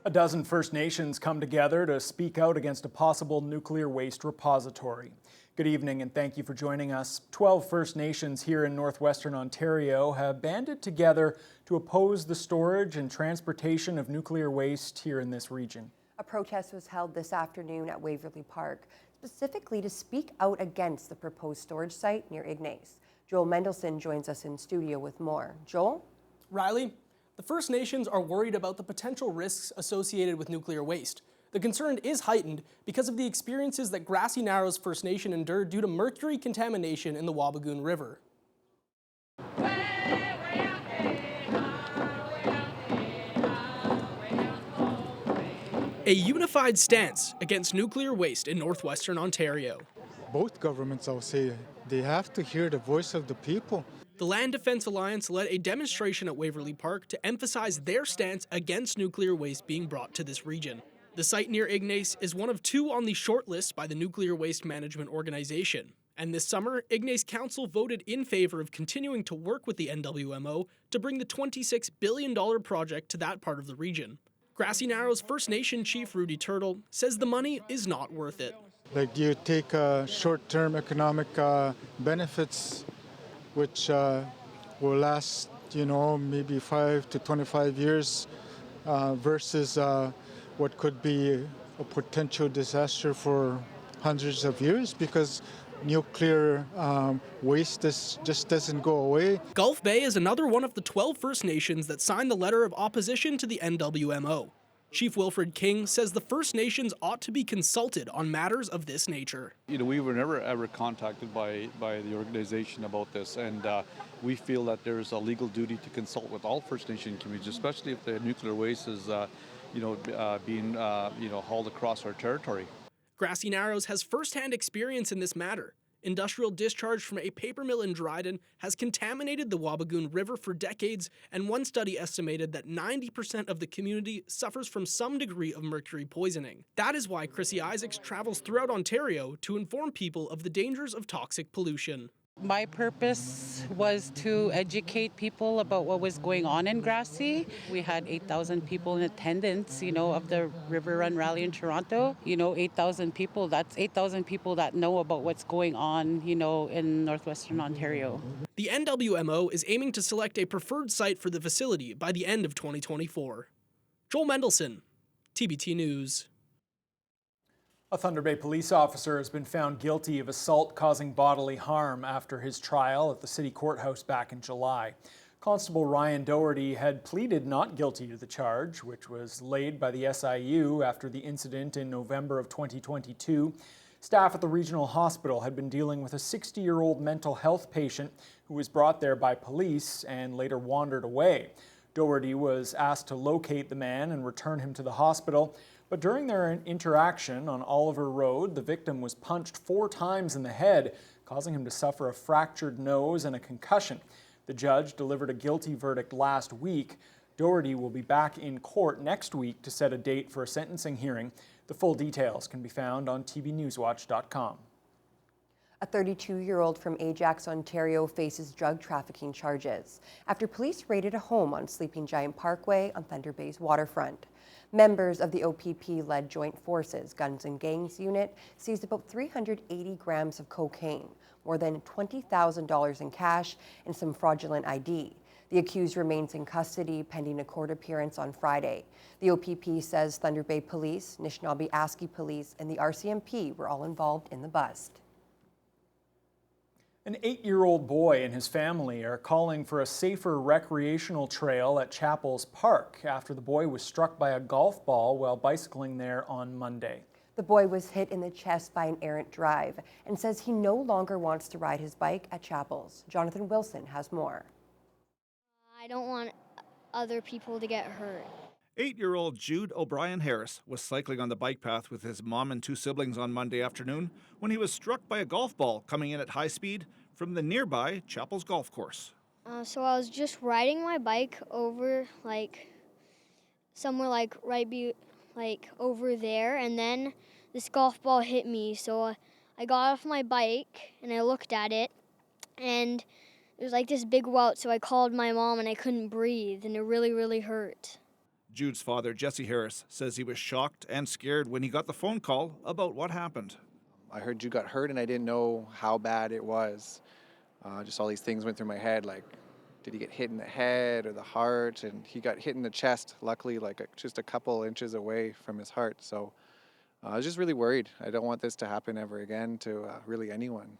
A dozen First Nations come together to speak out against a possible nuclear waste repository. Good evening and thank you for joining us. 12 First Nations here in northwestern Ontario have banded together to oppose the storage and transportation of nuclear waste here in this region. A protest was held this afternoon at Waverley Park, specifically to speak out against the proposed storage site near Ignace. Joel Mendelson joins us in studio with more. Joel? Riley, the First Nations are worried about the potential risks associated with nuclear waste. The concern is heightened because of the experiences that Grassy Narrows First Nation endured due to mercury contamination in the Wabigoon River. A unified stance against nuclear waste in northwestern Ontario. Both governments, I'll say, they have to hear the voice of the people. The Land Defence Alliance led a demonstration at Waverley Park to emphasize their stance against nuclear waste being brought to this region. The site near Ignace is one of two on the short list by the Nuclear Waste Management Organization. And this summer, Ignace Council voted in favor of continuing to work with the NWMO to bring the $26 billion project to that part of the region. Grassy Narrows First Nation Chief Rudy Turtle says the money is not worth it. Like, do you take short-term economic benefits, which will last, maybe 5 to 25 years, versus what could be a potential disaster for hundreds of years, because nuclear waste just doesn't go away. Gulf Bay is another one of the 12 First Nations that signed the letter of opposition to the NWMO. Chief Wilfred King says the First Nations ought to be consulted on matters of this nature. We were never ever contacted by the organization about this, and we feel that there is a legal duty to consult with all First Nation communities, especially if the nuclear waste is being hauled across our territory. Grassy Narrows has first-hand experience in this matter. Industrial discharge from a paper mill in Dryden has contaminated the Wabigoon River for decades, and one study estimated that 90% of the community suffers from some degree of mercury poisoning. That is why Chrissy Isaacs travels throughout Ontario to inform people of the dangers of toxic pollution. My purpose was to educate people about what was going on in Grassy. We had 8,000 people in attendance, of the River Run Rally in Toronto. 8,000 people, that's 8,000 people that know about what's going on, in northwestern Ontario. The NWMO is aiming to select a preferred site for the facility by the end of 2024. Joel Mendelson, TBT News. A Thunder Bay police officer has been found guilty of assault causing bodily harm after his trial at the city courthouse back in July. Constable Ryan Doherty had pleaded not guilty to the charge, which was laid by the SIU after the incident in November of 2022. Staff at the regional hospital had been dealing with a 60-year-old mental health patient who was brought there by police and later wandered away. Doherty was asked to locate the man and return him to the hospital. But during their interaction on Oliver Road, the victim was punched 4 times in the head, causing him to suffer a fractured nose and a concussion. The judge delivered a guilty verdict last week. Doherty will be back in court next week to set a date for a sentencing hearing. The full details can be found on tbnewswatch.com. A 32-year-old from Ajax, Ontario faces drug trafficking charges after police raided a home on Sleeping Giant Parkway on Thunder Bay's waterfront. Members of the OPP-led Joint Forces Guns and Gangs unit seized about 380 grams of cocaine, more than $20,000 in cash, and some fraudulent ID. The accused remains in custody pending a court appearance on Friday. The OPP says Thunder Bay Police, Nishnawbe-Aski Police, and the RCMP were all involved in the bust. An 8-year-old boy and his family are calling for a safer recreational trail at Chapels Park after the boy was struck by a golf ball while bicycling there on Monday. The boy was hit in the chest by an errant drive and says he no longer wants to ride his bike at Chapels. Jonathan Wilson has more. I don't want other people to get hurt. 8-year-old Jude O'Brien Harris was cycling on the bike path with his mom and 2 siblings on Monday afternoon when he was struck by a golf ball coming in at high speed from the nearby Chapels Golf Course. So I was just riding my bike over somewhere over there, and then this golf ball hit me. So I got off my bike and I looked at it, and it was like this big welt. So I called my mom and I couldn't breathe, and it really, really hurt. Jude's father, Jesse Harris, says he was shocked and scared when he got the phone call about what happened. I heard Jude got hurt and I didn't know how bad it was. Just all these things went through my head, like, did he get hit in the head or the heart? And he got hit in the chest, luckily, just a couple inches away from his heart. So I was just really worried. I don't want this to happen ever again to really anyone.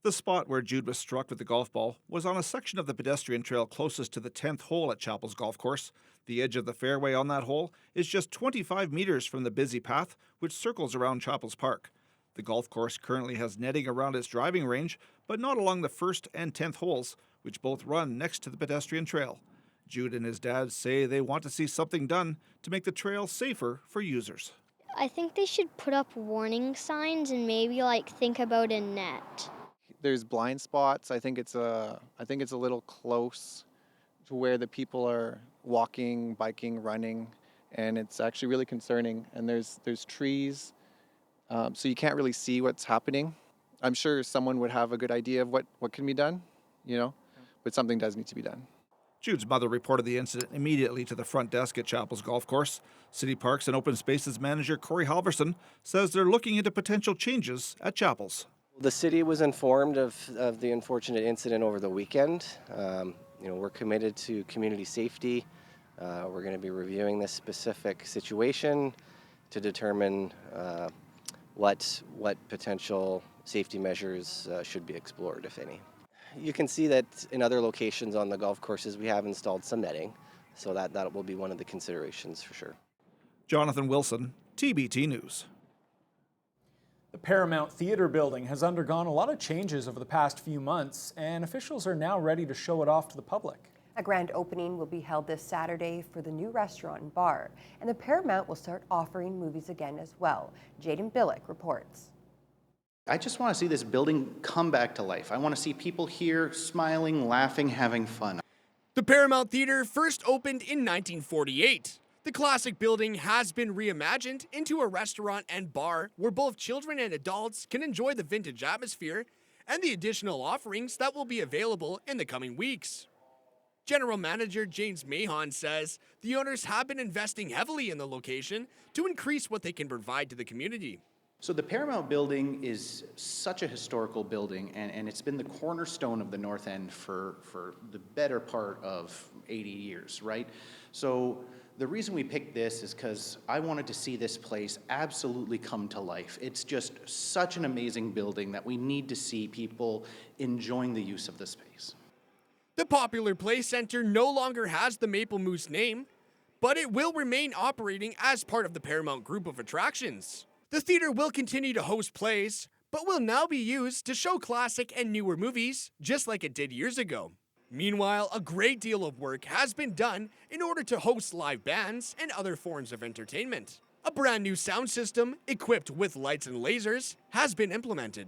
The spot where Jude was struck with the golf ball was on a section of the pedestrian trail closest to the 10th hole at Chapel's golf course. The edge of the fairway on that hole is just 25 meters from the busy path, which circles around Chapel's Park. The golf course currently has netting around its driving range, but not along the 1st and 10th holes, which both run next to the pedestrian trail. Jude and his dad say they want to see something done to make the trail safer for users. I think they should put up warning signs and maybe think about a net. There's blind spots. I think it's a little close to where the people are walking, biking, running, and it's actually really concerning. And there's trees, so you can't really see what's happening. I'm sure someone would have a good idea of what can be done, but something does need to be done. Jude's mother reported the incident immediately to the front desk at Chapel's golf course. City Parks and Open Spaces manager Corey Halverson says they're looking into potential changes at Chapel's. The city was informed of the unfortunate incident over the weekend. We're committed to community safety. We're going to be reviewing this specific situation to determine what potential safety measures should be explored, if any. You can see that in other locations on the golf courses we have installed some netting, so that will be one of the considerations for sure. Jonathan Wilson, TBT News. The Paramount Theater building has undergone a lot of changes over the past few months, and officials are now ready to show it off to the public. A grand opening will be held this Saturday for the new restaurant and bar, and the Paramount will start offering movies again as well. Jaden Billick reports. I just want to see this building come back to life. I want to see people here smiling, laughing, having fun. The Paramount Theater first opened in 1948. The classic building has been reimagined into a restaurant and bar where both children and adults can enjoy the vintage atmosphere and the additional offerings that will be available in the coming weeks. General Manager James Mahon says the owners have been investing heavily in the location to increase what they can provide to the community. So the Paramount building is such a historical building, and it's been the cornerstone of the North End for the better part of 80 years, right? So the reason we picked this is because I wanted to see this place absolutely come to life. It's just such an amazing building that we need to see people enjoying the use of the space. The popular play center no longer has the Maple Moose name, but it will remain operating as part of the Paramount group of attractions. The theater will continue to host plays, but will now be used to show classic and newer movies, just like it did years ago. Meanwhile, a great deal of work has been done in order to host live bands and other forms of entertainment. A brand new sound system, equipped with lights and lasers, has been implemented.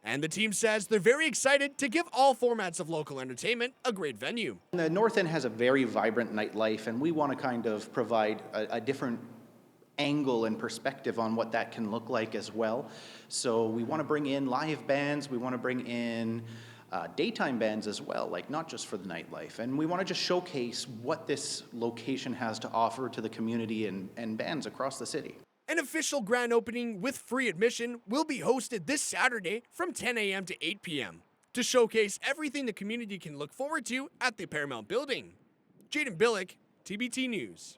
And the team says they're very excited to give all formats of local entertainment a great venue. The North End has a very vibrant nightlife, and we want to kind of provide a different angle and perspective on what that can look like as well. So we want to bring in live bands, we want to bring in daytime bands as well, like not just for the nightlife. And we want to just showcase what this location has to offer to the community and bands across the city. An official grand opening with free admission will be hosted this Saturday from 10 a.m. to 8 p.m. to showcase everything the community can look forward to at the Paramount building. Jaden Billick, TBT News.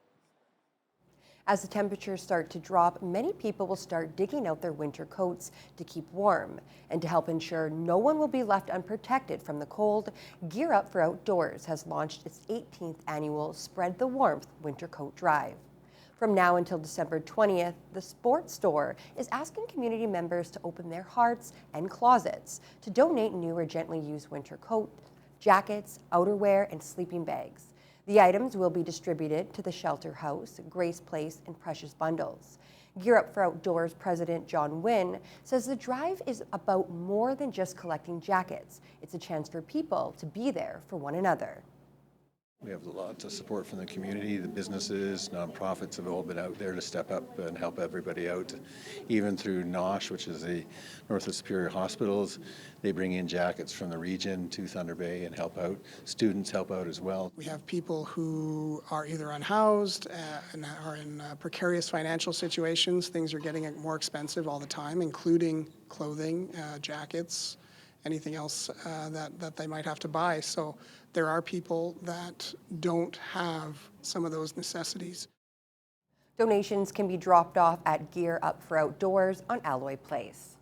As the temperatures start to drop, many people will start digging out their winter coats to keep warm. And to help ensure no one will be left unprotected from the cold, Gear Up for Outdoors has launched its 18th annual Spread the Warmth Winter Coat Drive. From now until December 20th, the Sports Store is asking community members to open their hearts and closets to donate new or gently used winter coats, jackets, outerwear, and sleeping bags. The items will be distributed to the Shelter House, Grace Place, and Precious Bundles. Gear Up for Outdoors President John Wynn says the drive is about more than just collecting jackets. It's a chance for people to be there for one another. We have lots of support from the community. The businesses, nonprofits have all been out there to step up and help everybody out. Even through NOSH, which is the North of Superior Hospitals, they bring in jackets from the region to Thunder Bay and help out. Students help out as well. We have people who are either unhoused and are in precarious financial situations. Things are getting more expensive all the time, including clothing, jackets, anything else that they might have to buy. So there are people that don't have some of those necessities. Donations can be dropped off at Gear Up for Outdoors on Alloy Place.